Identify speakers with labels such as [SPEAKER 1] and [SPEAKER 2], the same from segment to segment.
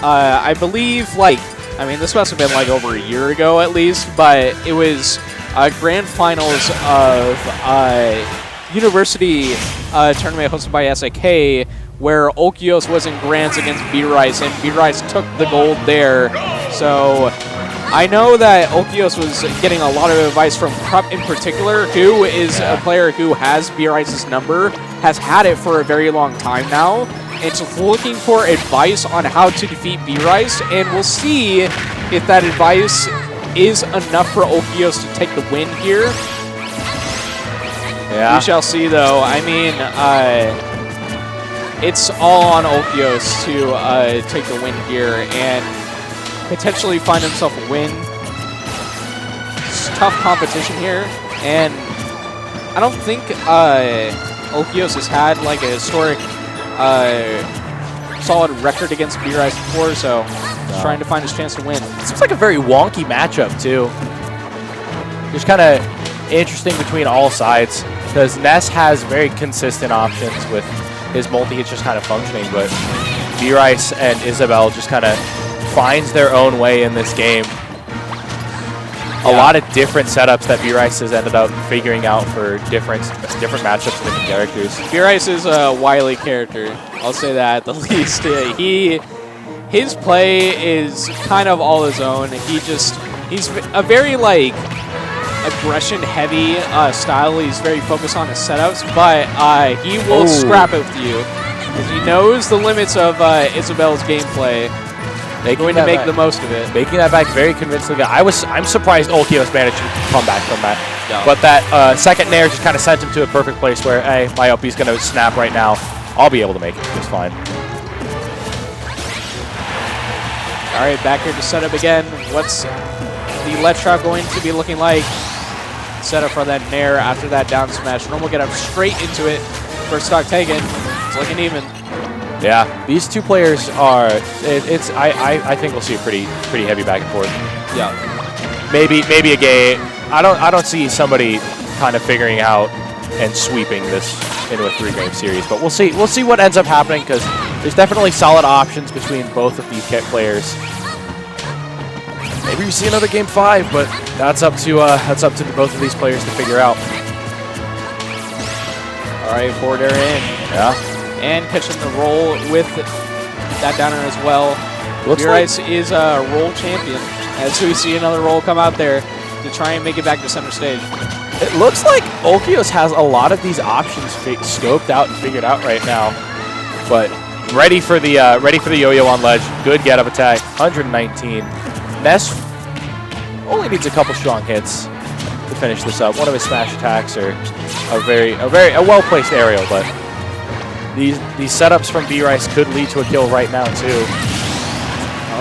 [SPEAKER 1] I believe, like, I mean, this must have been like over a year ago at least, but it was grand finals of university tournament hosted by SAK, where Olkios was in grands against B-Rice, and B-Rice took the gold there. So I know that Olkios was getting a lot of advice from Krupp in particular, who is a player who has B-Rice's number, has had it for a very long time now, and just looking for advice on how to defeat B-Rice, and we'll see if that advice is enough for Olkios to take the win here.
[SPEAKER 2] Yeah.
[SPEAKER 1] We shall see, though. I mean, it's all on Olkios to take the win here and potentially find himself a win. It's tough competition here, and I don't think Olkios has had like a historic solid record against B-Rice before, so he's trying to find his chance to win.
[SPEAKER 2] It seems like a very wonky matchup, too. Just kind of interesting between all sides, because Ness has very consistent options with his multi-hits just kind of functioning, but B-Rice and Isabelle just kind of finds their own way in this game. A lot of different setups that B-Rice has ended up figuring out for different matchups and different characters.
[SPEAKER 1] B-Rice is a wily character. I'll say that at the least. His play is kind of all his own. He's a very like aggression-heavy style. He's very focused on his setups, but he will scrap it with you because he knows the limits of Isabelle's gameplay. They're going to make the most of it.
[SPEAKER 2] Making that back very convincingly. I'm surprised Olkios managed to come back from that. No. But that second nair just kind of sent him to a perfect place where, hey, my up B's going to snap right now. I'll be able to make it just fine.
[SPEAKER 1] All right, back here to set up again. What's the let trap going to be looking like? Set up for that nair after that down smash. Normal get up straight into it. First stock taken. It's looking even.
[SPEAKER 2] Yeah, these two players are. I think we'll see a pretty heavy back and forth.
[SPEAKER 1] Yeah.
[SPEAKER 2] Maybe a game. I don't see somebody kind of figuring out and sweeping this into a 3-game series, but we'll see. We'll see what ends up happening because there's definitely solid options between both of these players. Maybe we see another game 5, but that's up to both of these players to figure out.
[SPEAKER 1] All right, forward air in.
[SPEAKER 2] Yeah.
[SPEAKER 1] And catching the roll with that downer as well. B-Rice is a roll champion as we see another roll come out there to try and make it back to center stage.
[SPEAKER 2] It looks like Olkios has a lot of these options scoped out and figured out right now, but ready for the yo-yo on ledge. Good get-up attack, 119. Ness only needs a couple strong hits to finish this up. One of his smash attacks are a well-placed aerial, but these setups from B-Rice could lead to a kill right now, too.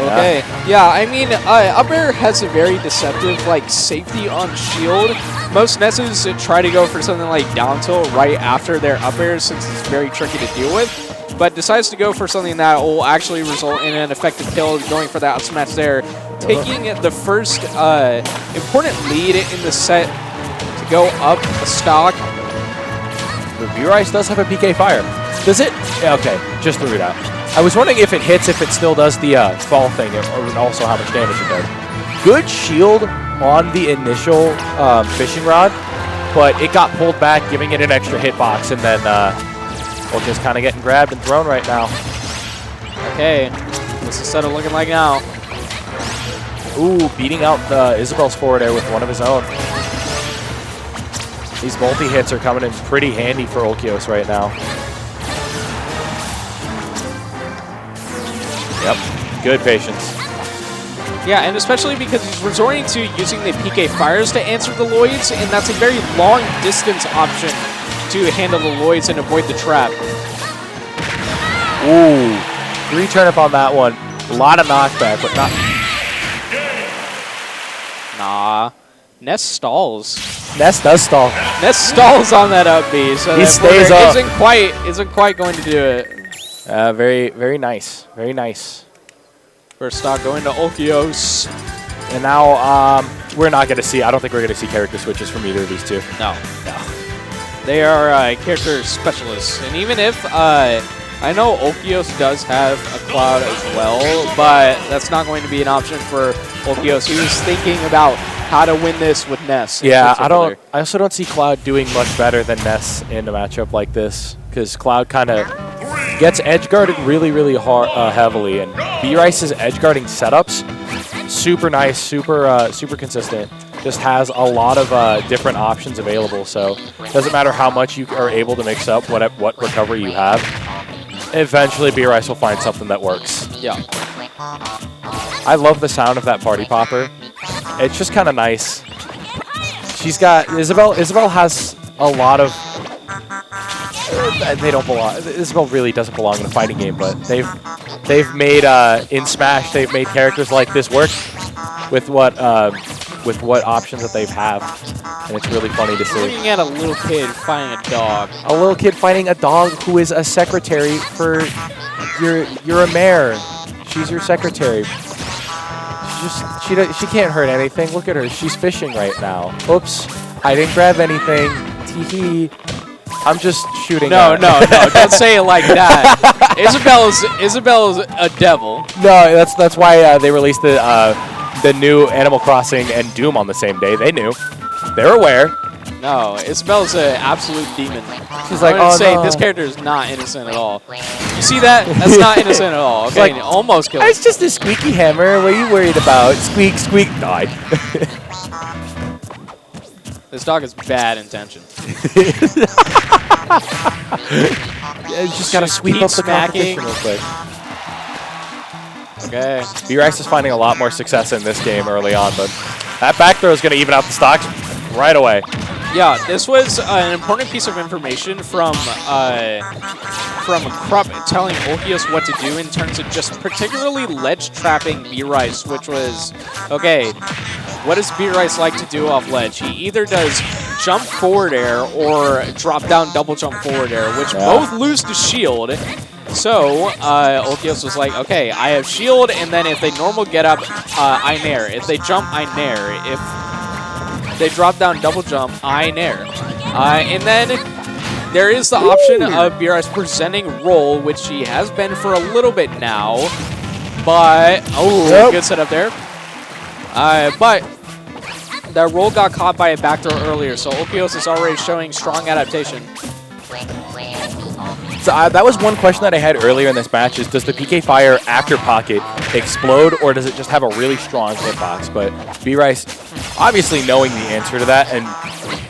[SPEAKER 1] Okay. Yeah, I mean, up air has a very deceptive, like, safety on shield. Most Nesses try to go for something like down tilt right after their up airs since it's very tricky to deal with, but decides to go for something that will actually result in an effective kill, going for that up smash there. Taking the first important lead in the set to go up a stock.
[SPEAKER 2] But B-Rice does have a PK fire. Does it? Yeah, okay, just threw it out. I was wondering if it hits, if it still does the fall thing, or also how much damage it does. Good shield on the initial fishing rod, but it got pulled back, giving it an extra hitbox, and then just kind of getting grabbed and thrown right now.
[SPEAKER 1] Okay, what's the setup looking like now?
[SPEAKER 2] Ooh, beating out Isabelle's forward air with one of his own. These multi-hits are coming in pretty handy for Olkios right now. Yep, good patience.
[SPEAKER 1] Yeah, and especially because he's resorting to using the PK fires to answer the Lloyds, and that's a very long distance option to handle the Lloyds and avoid the trap.
[SPEAKER 2] Ooh, 3 turn up on that one. A lot of knockback, but not...
[SPEAKER 1] Nah, Ness stalls.
[SPEAKER 2] Ness does stall.
[SPEAKER 1] Ness stalls on that up B, so
[SPEAKER 2] he stays up.
[SPEAKER 1] Isn't quite going to do it.
[SPEAKER 2] Very nice. Very nice.
[SPEAKER 1] First stock going to Olkios.
[SPEAKER 2] And now we're not going to see, I don't think we're going to see character switches from either of these two.
[SPEAKER 1] No. They are character specialists. And even if I know Olkios does have a Cloud as well, but that's not going to be an option for Olkios. He was thinking about how to win this with Ness.
[SPEAKER 2] Yeah, I also don't see Cloud doing much better than Ness in a matchup like this, because Cloud kind of gets edge guarded really, really hard, heavily, and B-Rice's edge guarding setups super nice, super consistent. Just has a lot of different options available, so it doesn't matter how much you are able to mix up what recovery you have. Eventually, B-Rice will find something that works.
[SPEAKER 1] Yeah.
[SPEAKER 2] I love the sound of that party popper. It's just kind of nice. She's got Isabelle. Isabelle has a lot of. They don't belong. Isabelle really doesn't belong in a fighting game, but they've made in Smash they've made characters like this work with what options that they have, and it's really funny to see.
[SPEAKER 1] Looking at a little kid fighting a dog.
[SPEAKER 2] A little kid fighting a dog who is a secretary for you're a mayor. She's your secretary. She can't hurt anything. Look at her. She's fishing right now. Oops. I didn't grab anything. Tee-hee. I'm just shooting.
[SPEAKER 1] No, don't say it like that. Isabelle's a devil.
[SPEAKER 2] No, that's why they released the new Animal Crossing and Doom on the same day. They knew. They're aware.
[SPEAKER 1] No, Isabelle's an absolute demon.
[SPEAKER 2] She's like,
[SPEAKER 1] oh
[SPEAKER 2] no.
[SPEAKER 1] This character is not innocent at all. You see that? That's not innocent at all. Okay,
[SPEAKER 2] like,
[SPEAKER 1] almost killed.
[SPEAKER 2] It's just a squeaky hammer. What are you worried about? Squeak, squeak, died.
[SPEAKER 1] This dog has bad intention.
[SPEAKER 2] Just gotta sweep up the competition real quick.
[SPEAKER 1] Okay.
[SPEAKER 2] B-Rice is finding a lot more success in this game early on, but that back throw is going to even out the stocks right away.
[SPEAKER 1] Yeah, this was an important piece of information from Krupp telling Olkios what to do in terms of just particularly ledge trapping B-Rice, which was, okay, what does B-Rice like to do off ledge? He either does jump forward air or drop down double jump forward air, which both lose to shield. So Olkios was like, okay, I have shield, and then if they normal get up, I nair. If they jump, I nair. If they drop down double jump, I nair. And then there is the option of B-Rice presenting roll, which he has been for a little bit now. But, good setup there. But that roll got caught by a back throw earlier, so Olkios is already showing strong adaptation.
[SPEAKER 2] So that was one question that I had earlier in this match, is does the PK Fire after Pocket explode, or does it just have a really strong hitbox? But B-Rice obviously knowing the answer to that and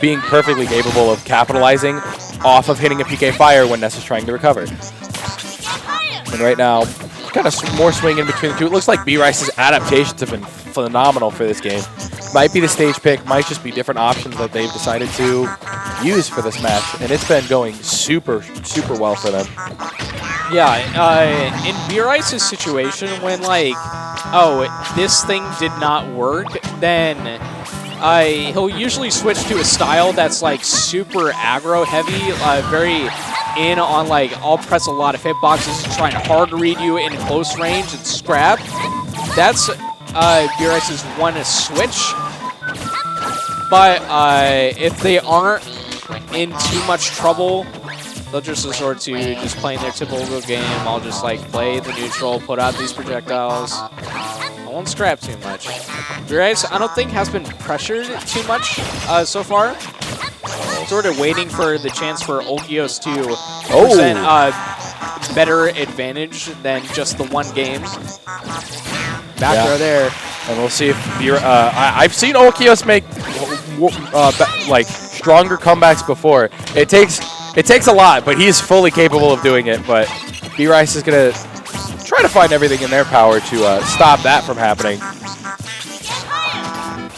[SPEAKER 2] being perfectly capable of capitalizing off of hitting a PK Fire when Ness is trying to recover. And right now, kind of more swing in between the two. It looks like B-Rice's adaptations have been phenomenal for this game. Might be the stage pick, might just be different options that they've decided to use for this match, and it's been going super well for them.
[SPEAKER 1] Yeah, in B-Rice's situation, when like, this thing did not work, then he'll usually switch to a style that's like super aggro heavy, very in on like, I'll press a lot of hitboxes and try and hard read you in close range and scrap. That's B-Rice's one switch. But if they aren't in too much trouble, they'll just resort to just playing their typical game. I'll just like play the neutral, put out these projectiles. I won't scrap too much. B-Rice, I don't think, has been pressured too much so far. Sort of waiting for the chance for Olkios to present a better advantage than just the one game. Back throw there.
[SPEAKER 2] And we'll see if I've seen Olkios make like stronger comebacks before. It takes a lot, but he's fully capable of doing it. But B-Rice is gonna try to find everything in their power to stop that from happening.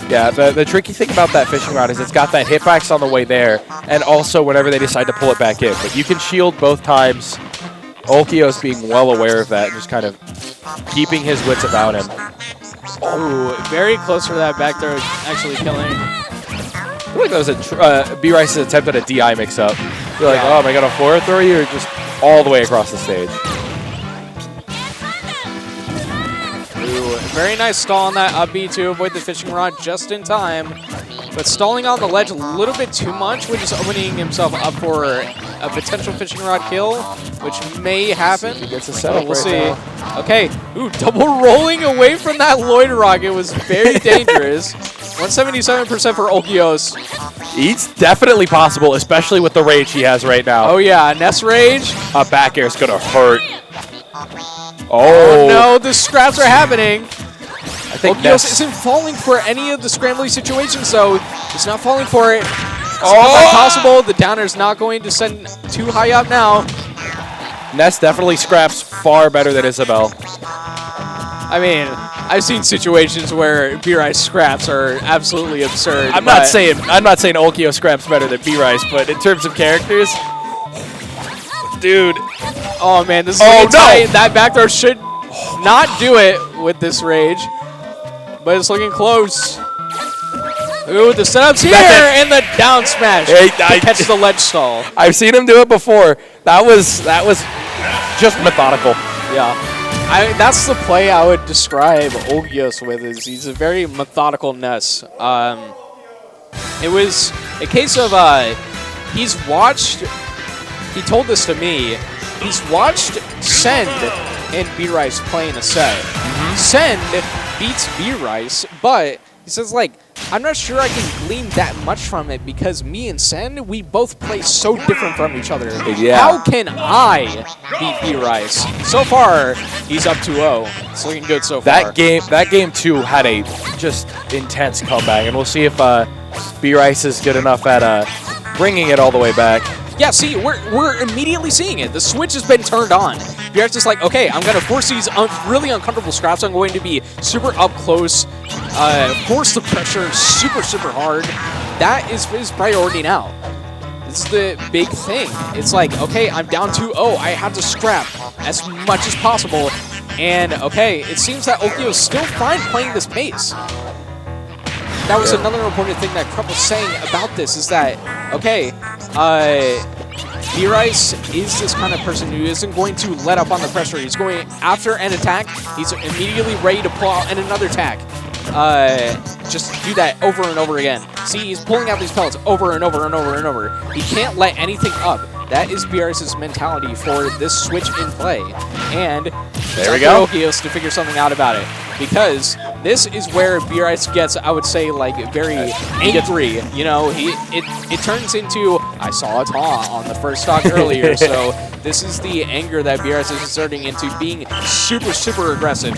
[SPEAKER 2] Yeah, the tricky thing about that fishing rod is it's got that hitbox on the way there, and also whenever they decide to pull it back in. But you can shield both times. Olkios being well aware of that and just kind of keeping his wits about him.
[SPEAKER 1] Ooh, very close for that back throw, actually killing.
[SPEAKER 2] I feel like that was a B-Rice's attempt at a DI mix-up. You're like, oh, am I going to forward throw you, or just all the way across the stage?
[SPEAKER 1] Ooh, very nice stall on that up B to avoid the fishing rod just in time. But stalling on the ledge a little bit too much, which is opening himself up for a potential fishing rod kill, which may happen.
[SPEAKER 2] He gets a setup
[SPEAKER 1] we'll
[SPEAKER 2] right
[SPEAKER 1] see.
[SPEAKER 2] now.
[SPEAKER 1] Okay, ooh, double rolling away from that Lloyd Rock. It was very dangerous. 177% for Olkios.
[SPEAKER 2] It's definitely possible, especially with the rage he has right now.
[SPEAKER 1] Oh yeah, Ness rage.
[SPEAKER 2] A back air is going to hurt.
[SPEAKER 1] Oh no, the scraps are happening.
[SPEAKER 2] I think
[SPEAKER 1] Olkios
[SPEAKER 2] Ness
[SPEAKER 1] isn't falling for any of the scrambly situations, so he's not falling for it. It's
[SPEAKER 2] Oh!
[SPEAKER 1] not possible. The downer's not going to send too high up now.
[SPEAKER 2] Ness definitely scraps far better than Isabelle.
[SPEAKER 1] I mean, I've seen situations where B-Rice scraps are absolutely absurd.
[SPEAKER 2] I'm not saying Olkios scraps better than B-Rice, but in terms of characters, dude.
[SPEAKER 1] Oh man, this is
[SPEAKER 2] Oh,
[SPEAKER 1] looking tight. That back throw should not do it with this rage, but it's looking close. Ooh, the setup's here and the down smash
[SPEAKER 2] Hey,
[SPEAKER 1] to catch the ledge stall.
[SPEAKER 2] I've seen him do it before. That was just methodical.
[SPEAKER 1] Yeah. That's the play I would describe Olkios with, is he's a very methodical Ness. It was a case of he's watched, he told this to me, he's watched Send and B-Rice playing a set. Send beats B-Rice, but he says, like, I'm not sure I can glean that much from it because me and Sen, we both play so different from each other.
[SPEAKER 2] Yeah.
[SPEAKER 1] How can I beat B-Rice? So far, he's up 2-0. It's looking good so far.
[SPEAKER 2] That game too had a just intense comeback, and we'll see if B-Rice is good enough at bringing it all the way back.
[SPEAKER 1] Yeah, see, we're immediately seeing it. The switch has been turned on. B-Rice is like, okay, I'm going to force these really uncomfortable scraps. I'm going to be super up close, force the pressure super, super hard. That is his priority now. This is the big thing. It's like, okay, I'm down 2-0. I have to scrap as much as possible. And, okay, it seems that Olkios is still fine playing this pace. That was another important thing that Krupp was saying about this, is that, okay, B-Rice is this kind of person who isn't going to let up on the pressure. He's going after an attack. He's immediately ready to pull out and another attack. Just do that over and over again. See, he's pulling out these pellets over and over and over and over. He can't let anything up. That is B-Rice's mentality for this switch in play. And
[SPEAKER 2] there we go.
[SPEAKER 1] Olkios to figure something out about it. Because this is where B-Rice gets, I would say, like, very angry. You know, it turns into, I saw a taunt on the first stock earlier. So this is the anger that B-Rice is inserting into being super, super aggressive.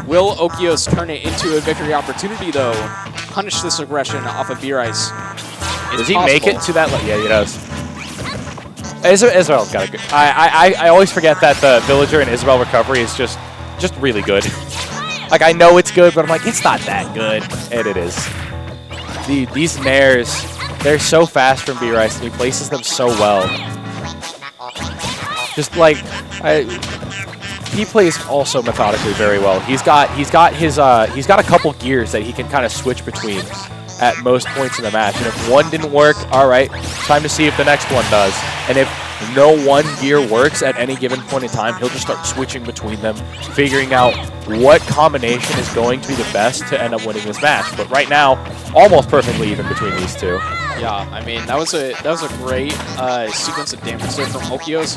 [SPEAKER 1] Will Olkios turn it into a victory opportunity, though? Punish this aggression off of B-Rice.
[SPEAKER 2] Does he make it to that? Yeah, he does. Isabelle's got a good. I always forget that the villager and Isabelle recovery is just really good. Like, I know it's good, but I'm like, it's not that good, and it is. These nairs, they're so fast from B-Rice, and he places them so well. Just like he plays also methodically very well. He's got a couple gears that he can kind of switch between at most points in the match. And if one didn't work, all right, time to see if the next one does. And if no one gear works at any given point in time, he'll just start switching between them, figuring out what combination is going to be the best to end up winning this match. But right now, almost perfectly even between these two.
[SPEAKER 1] Yeah, I mean, that was a great sequence of damage there from Olkios.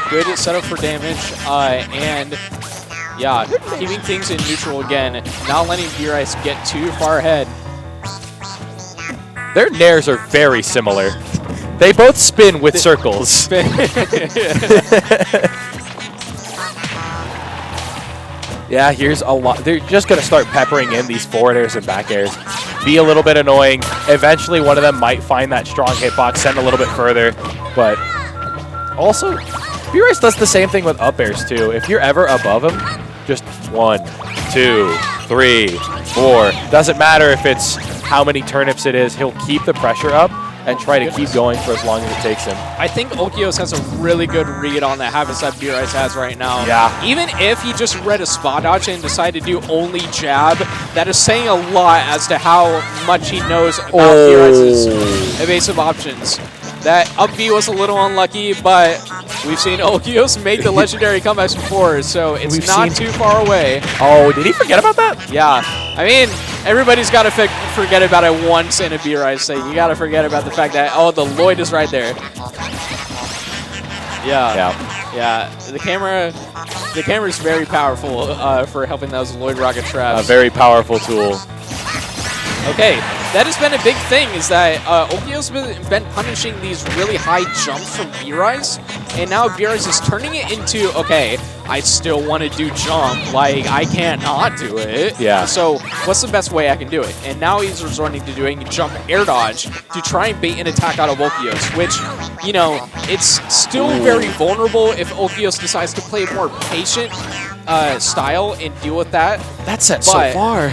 [SPEAKER 1] Good setup for damage, and yeah, keeping things in neutral again, not letting B-Rice get too far ahead.
[SPEAKER 2] Their nairs are very similar. They both spin with circles. Yeah, here's a lot. They're just going to start peppering in these forward airs and back airs. Be a little bit annoying. Eventually, one of them might find that strong hitbox, send a little bit further. But also, B-Rice does the same thing with up airs, too. If you're ever above him, just 1, 2, 3, 4. Doesn't matter if it's how many turnips it is. He'll keep the pressure up and try to keep going for as long as it takes him.
[SPEAKER 1] I think Olkios has a really good read on the habits that B-Rice has right now.
[SPEAKER 2] Yeah.
[SPEAKER 1] Even if he just read a spot dodge and decided to do only jab, that is saying a lot as to how much he knows about B-Rice's evasive options. That up B was a little unlucky, but we've seen Olkios make the legendary comebacks before, so it's not too far away.
[SPEAKER 2] Oh, did he forget about that?
[SPEAKER 1] Yeah. I mean, everybody's got to forget about it once in a B-Rice thing. You got to forget about the fact that, oh, the Lloyd is right there. Yeah. The camera's very powerful for helping those Lloyd rocket traps.
[SPEAKER 2] A very powerful tool.
[SPEAKER 1] Okay, that has been a big thing, is that Olkios has been punishing these really high jumps from B-Rise, and now B-Rise is turning it into, okay, I still want to do jump, like, I can't not do it.
[SPEAKER 2] Yeah.
[SPEAKER 1] So, what's the best way I can do it? And now he's resorting to doing jump air dodge to try and bait an attack out of Olkios, which, you know, it's still very vulnerable if Olkios decides to play a more patient style and deal with that.
[SPEAKER 2] That's set so far.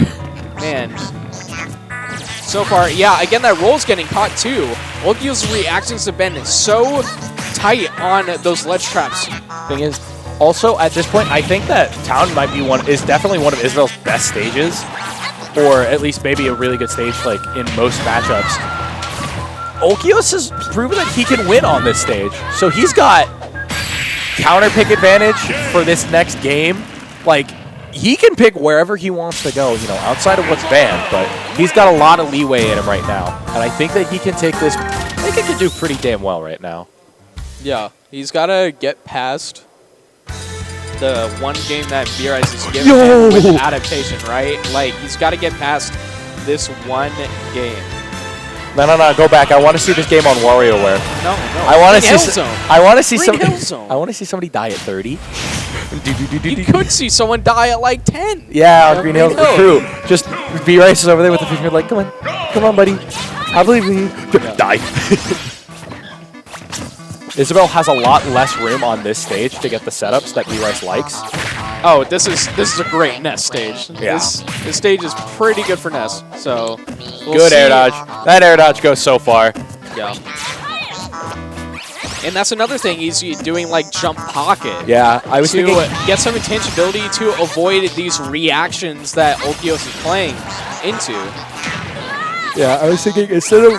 [SPEAKER 1] Man. So far, yeah, again, that roll's getting caught too. Olkios' reactions have been so tight on those ledge traps.
[SPEAKER 2] Thing is, also at this point, I think that Town might be definitely one of Isabelle's best stages, or at least maybe a really good stage, like in most matchups. Olkios has proven that he can win on this stage, so he's got counter pick advantage for this next game. Like, he can pick wherever he wants to go, you know, outside of what's banned, but he's got a lot of leeway in him right now. And I think that he can take this, I think he can do pretty damn well right now.
[SPEAKER 1] Yeah, he's got to get past the one game that B-Rise is giving him with adaptation, right? Like, he's got to get past this one game.
[SPEAKER 2] No, go back. I want to see this game on WarioWare.
[SPEAKER 1] No.
[SPEAKER 2] I want to see somebody die at 30.
[SPEAKER 1] You could see someone die at like 10.
[SPEAKER 2] Yeah, on Green Hills, true. Just B-Rice is over there with the finger like, come on, buddy. I believe in you. Die. Isabelle has a lot less room on this stage to get the setups that B-Rice likes.
[SPEAKER 1] Oh, this is a great Ness stage.
[SPEAKER 2] Yeah.
[SPEAKER 1] This stage is pretty good for Ness. So
[SPEAKER 2] good air dodge. That air dodge goes so far.
[SPEAKER 1] Yeah. And that's another thing, he's doing like jump pocket.
[SPEAKER 2] Yeah, I was thinking
[SPEAKER 1] get some intangibility to avoid these reactions that Olkios is playing into.
[SPEAKER 2] Yeah, I was thinking instead of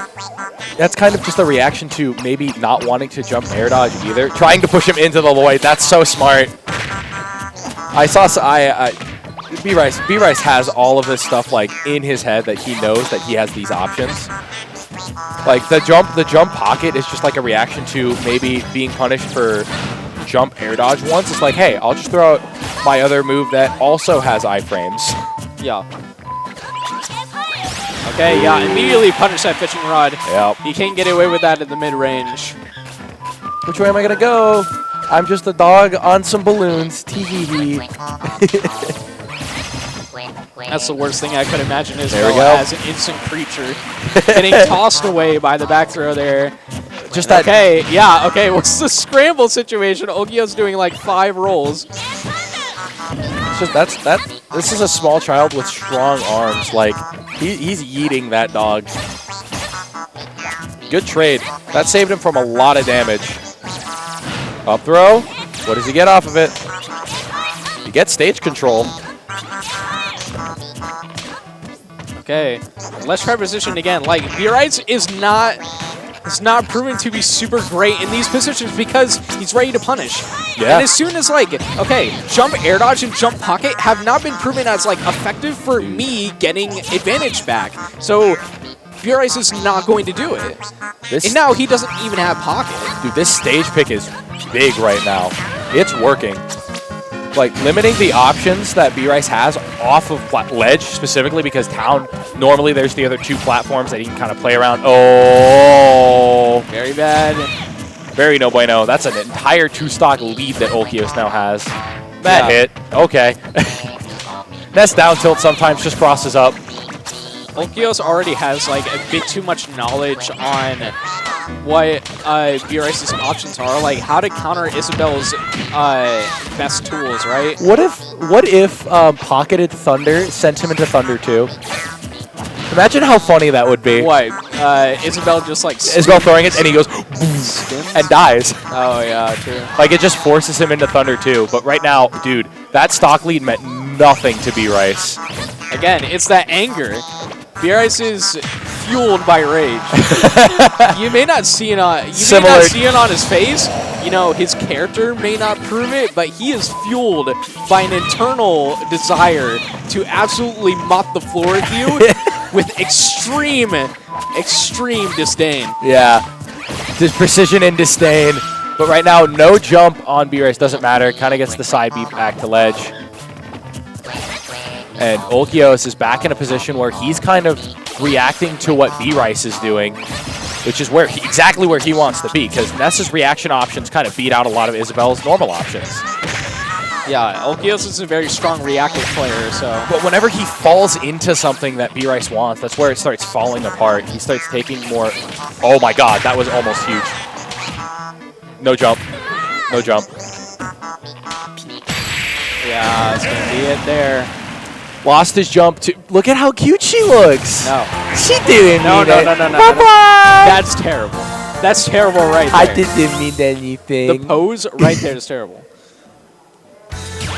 [SPEAKER 2] that's kind of just a reaction to maybe not wanting to jump air dodge either, trying to push him into the Lloyd. That's so smart. B-Rice has all of this stuff like in his head that he knows that he has these options. Like the jump pocket is just like a reaction to maybe being punished for jump air dodge once. It's like, hey, I'll just throw out my other move that also has iframes.
[SPEAKER 1] Yeah. Okay, yeah, immediately punish that fishing rod.
[SPEAKER 2] Yep.
[SPEAKER 1] He can't get away with that in the mid-range.
[SPEAKER 2] Which way am I gonna go? I'm just a dog on some balloons. Tee-hee-hee.
[SPEAKER 1] That's the worst thing I could imagine is
[SPEAKER 2] as
[SPEAKER 1] an instant creature getting tossed away by the back throw there.
[SPEAKER 2] Just that.
[SPEAKER 1] Okay, yeah, okay, what's the scramble situation? Olkios doing like 5 rolls.
[SPEAKER 2] It's just this is a small child with strong arms. Like, he's yeeting that dog. Good trade. That saved him from a lot of damage. Up throw. What does he get off of it? He gets stage control.
[SPEAKER 1] Okay, let's try position again. Like, B-Rise is not proven to be super great in these positions because he's ready to punish.
[SPEAKER 2] Yeah.
[SPEAKER 1] And as soon as, like, okay, jump air dodge and jump pocket have not been proven as, like, effective for me getting advantage back. So B-Rise is not going to do it. And now he doesn't even have pocket.
[SPEAKER 2] Dude, this stage pick is big right now. It's working. Like, limiting the options that B-Rice has off of ledge, specifically because Town, normally there's the other 2 platforms that he can kind of play around. Oh!
[SPEAKER 1] Very bad.
[SPEAKER 2] Very no bueno. That's an entire 2-stock lead that Olkios now has. Bad hit. Okay. Ness down tilt sometimes just crosses up.
[SPEAKER 1] Olkios already has, like, a bit too much knowledge on what B-Rice's options are, like how to counter Isabelle's best tools, right?
[SPEAKER 2] What if pocketed Thunder sent him into Thunder 2? Imagine how funny that would be.
[SPEAKER 1] What? Isabelle just like
[SPEAKER 2] Isabelle throwing it and he goes and dies.
[SPEAKER 1] Oh yeah, true.
[SPEAKER 2] Like it just forces him into Thunder 2. But right now, dude, that stock lead meant nothing to B-Rice.
[SPEAKER 1] Again, it's that anger. B-Rice is fueled by rage. You may not see it on his face. You know, his character may not prove it, but he is fueled by an internal desire to absolutely mop the floor with you with extreme disdain.
[SPEAKER 2] Yeah. Just precision and disdain. But right now, no jump on B-Rice. Doesn't matter. Kind of gets the side beat back to ledge. And Olkios is back in a position where he's kind of reacting to what B-Rice is doing, which is exactly where he wants to be, because Ness's reaction options kind of beat out a lot of Isabelle's normal options.
[SPEAKER 1] Yeah, Olkios is a very strong reactive player, so...
[SPEAKER 2] But whenever he falls into something that B-Rice wants, that's where it starts falling apart. He starts taking more... Oh my god, that was almost huge. No jump. No jump.
[SPEAKER 1] Yeah, that's going to be it there.
[SPEAKER 2] Lost his jump to... Look at how cute she looks.
[SPEAKER 1] No.
[SPEAKER 2] She didn't mean it.
[SPEAKER 1] No.
[SPEAKER 2] Bye-bye.
[SPEAKER 1] That's terrible. That's terrible right there.
[SPEAKER 2] I didn't mean anything.
[SPEAKER 1] The pose right there is terrible.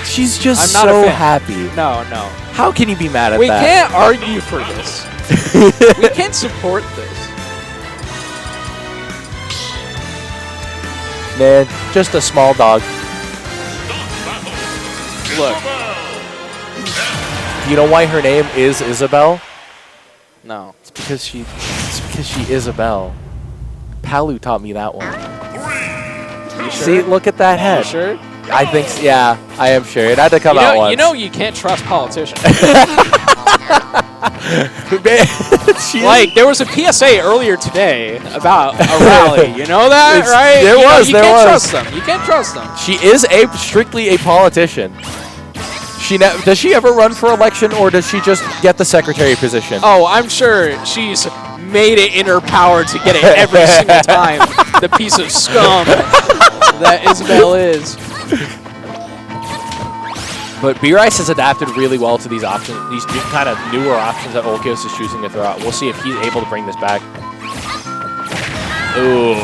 [SPEAKER 2] She's just
[SPEAKER 1] I'm not
[SPEAKER 2] so
[SPEAKER 1] a fan.
[SPEAKER 2] happy.
[SPEAKER 1] No.
[SPEAKER 2] How can you be mad at
[SPEAKER 1] We
[SPEAKER 2] that?
[SPEAKER 1] can't argue for this. We can't support this.
[SPEAKER 2] Man, just a small dog.
[SPEAKER 1] Look.
[SPEAKER 2] You know why her name is Isabelle?
[SPEAKER 1] No.
[SPEAKER 2] It's because she Isabelle. Palu taught me that one.
[SPEAKER 1] You sure?
[SPEAKER 2] See, look at that
[SPEAKER 1] You
[SPEAKER 2] head.
[SPEAKER 1] sure?
[SPEAKER 2] I think, I am sure. It had to come out once.
[SPEAKER 1] You know you can't trust politicians. Like, there was a PSA earlier today about a rally. You know that, right?
[SPEAKER 2] There was.
[SPEAKER 1] You can't trust them. You can't trust them.
[SPEAKER 2] She is strictly a politician. Does she ever run for election, or does she just get the secretary position?
[SPEAKER 1] Oh, I'm sure she's made it in her power to get it every single time. The piece of scum that Isabelle is.
[SPEAKER 2] But B-Rice has adapted really well to these options, these kind of newer options that Olkios is choosing to throw out. We'll see if he's able to bring this back. Ooh.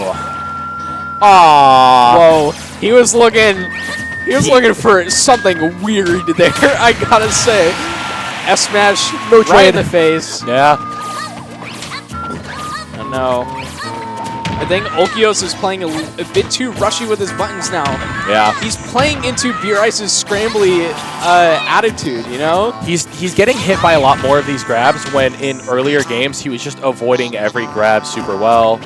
[SPEAKER 2] Aww.
[SPEAKER 1] Whoa. He was looking for something weird there, I gotta say. S-smash right in the face.
[SPEAKER 2] Yeah.
[SPEAKER 1] Oh, no. I think Olkios is playing a bit too rushy with his buttons now.
[SPEAKER 2] Yeah.
[SPEAKER 1] He's playing into B-Rice's scrambly attitude, you know?
[SPEAKER 2] He's getting hit by a lot more of these grabs when in earlier games he was just avoiding every grab super well.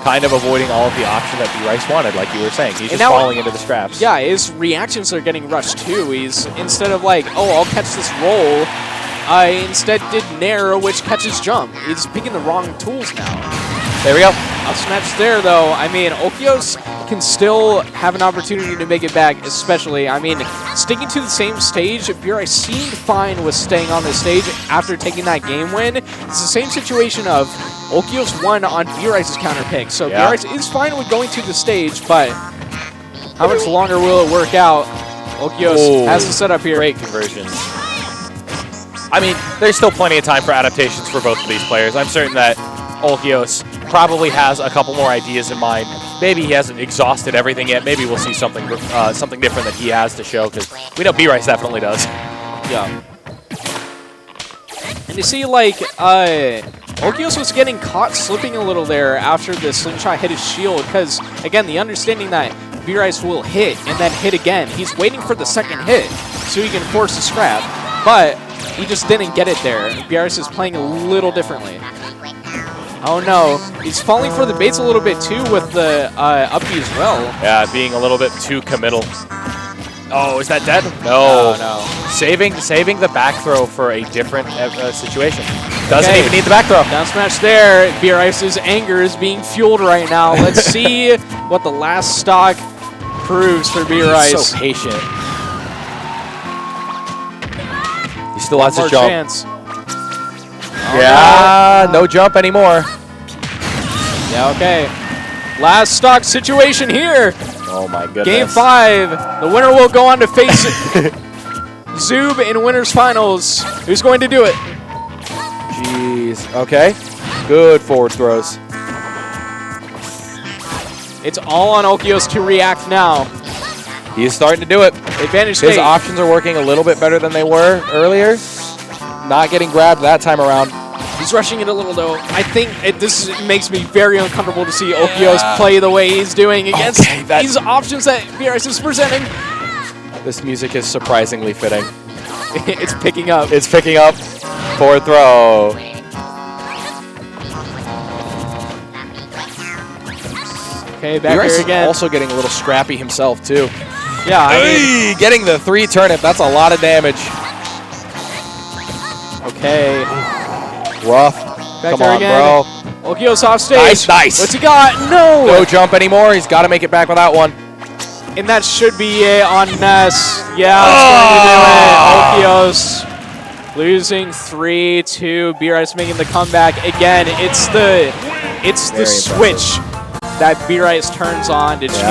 [SPEAKER 2] Kind of avoiding all of the options that B-Rice wanted, like you were saying. He's just falling into the scraps.
[SPEAKER 1] Yeah, his reactions are getting rushed too. He's, instead of like, oh, I'll catch this roll, I instead did Nair, which catches jump. He's picking the wrong tools now.
[SPEAKER 2] There we go.
[SPEAKER 1] Up smash there, though. I mean, Olkios can still have an opportunity to make it back, especially. I mean, sticking to the same stage, B-Rice seemed fine with staying on the stage after taking that game win. It's the same situation of Olkios won on B-Rice's counter pick. So
[SPEAKER 2] yeah.
[SPEAKER 1] B-Rice is fine with going to the stage, but how much longer will it work out? Olkios has the setup here.
[SPEAKER 2] Great conversions. I mean, there's still plenty of time for adaptations for both of these players. I'm certain that Olkios probably has a couple more ideas in mind. Maybe he hasn't exhausted everything yet. Maybe we'll see something different that he has to show, because we know B-Rice definitely does.
[SPEAKER 1] Yeah. And you see, like, Olkios was getting caught slipping a little there after the slingshot hit his shield, because, again, the understanding that B-Rice will hit and then hit again. He's waiting for the second hit so he can force a scrap, but he just didn't get it there. B-Rice is playing a little differently. Oh no, he's falling for the baits a little bit too with the up B as well.
[SPEAKER 2] Yeah, being a little bit too committal. Oh, is that dead? No.
[SPEAKER 1] No.
[SPEAKER 2] Saving the back throw for a different situation. Doesn't even need the back throw.
[SPEAKER 1] Down smash there. B-Rice's anger is being fueled right now. Let's see what the last stock proves for B-Rice.
[SPEAKER 2] He's so patient. He still has his jump.
[SPEAKER 1] Chance.
[SPEAKER 2] Yeah, no jump anymore.
[SPEAKER 1] Yeah, okay. Last stock situation here.
[SPEAKER 2] Oh my goodness.
[SPEAKER 1] Game 5. The winner will go on to face Zoob in winners finals. Who's going to do it?
[SPEAKER 2] Jeez. Okay. Good forward throws.
[SPEAKER 1] It's all on Olkios to react now.
[SPEAKER 2] He's starting to do it.
[SPEAKER 1] Advantage
[SPEAKER 2] His
[SPEAKER 1] state.
[SPEAKER 2] options are working a little bit better than they were earlier. Not getting grabbed that time around.
[SPEAKER 1] He's rushing it a little, though. I think this makes me very uncomfortable to see Olkios play the way he's doing against these options that B-Rice is presenting.
[SPEAKER 2] This music is surprisingly fitting.
[SPEAKER 1] It's picking up.
[SPEAKER 2] It's picking up. Forward throw.
[SPEAKER 1] Okay, back here again.
[SPEAKER 2] Also getting a little scrappy himself, too.
[SPEAKER 1] Yeah, I mean,
[SPEAKER 2] getting the 3 turnip. That's a lot of damage.
[SPEAKER 1] okay.
[SPEAKER 2] Rough.
[SPEAKER 1] Back
[SPEAKER 2] Come
[SPEAKER 1] there
[SPEAKER 2] on,
[SPEAKER 1] again.
[SPEAKER 2] bro.
[SPEAKER 1] Olkios off stage.
[SPEAKER 2] Nice.
[SPEAKER 1] What's he got? No!
[SPEAKER 2] No jump anymore. He's got to make it back with that one.
[SPEAKER 1] And that should be it on Ness. Yeah, that's going to do it. Olkios losing 3-2. B-Rice making the comeback. Again, it's the switch that B-Rice turns on to change.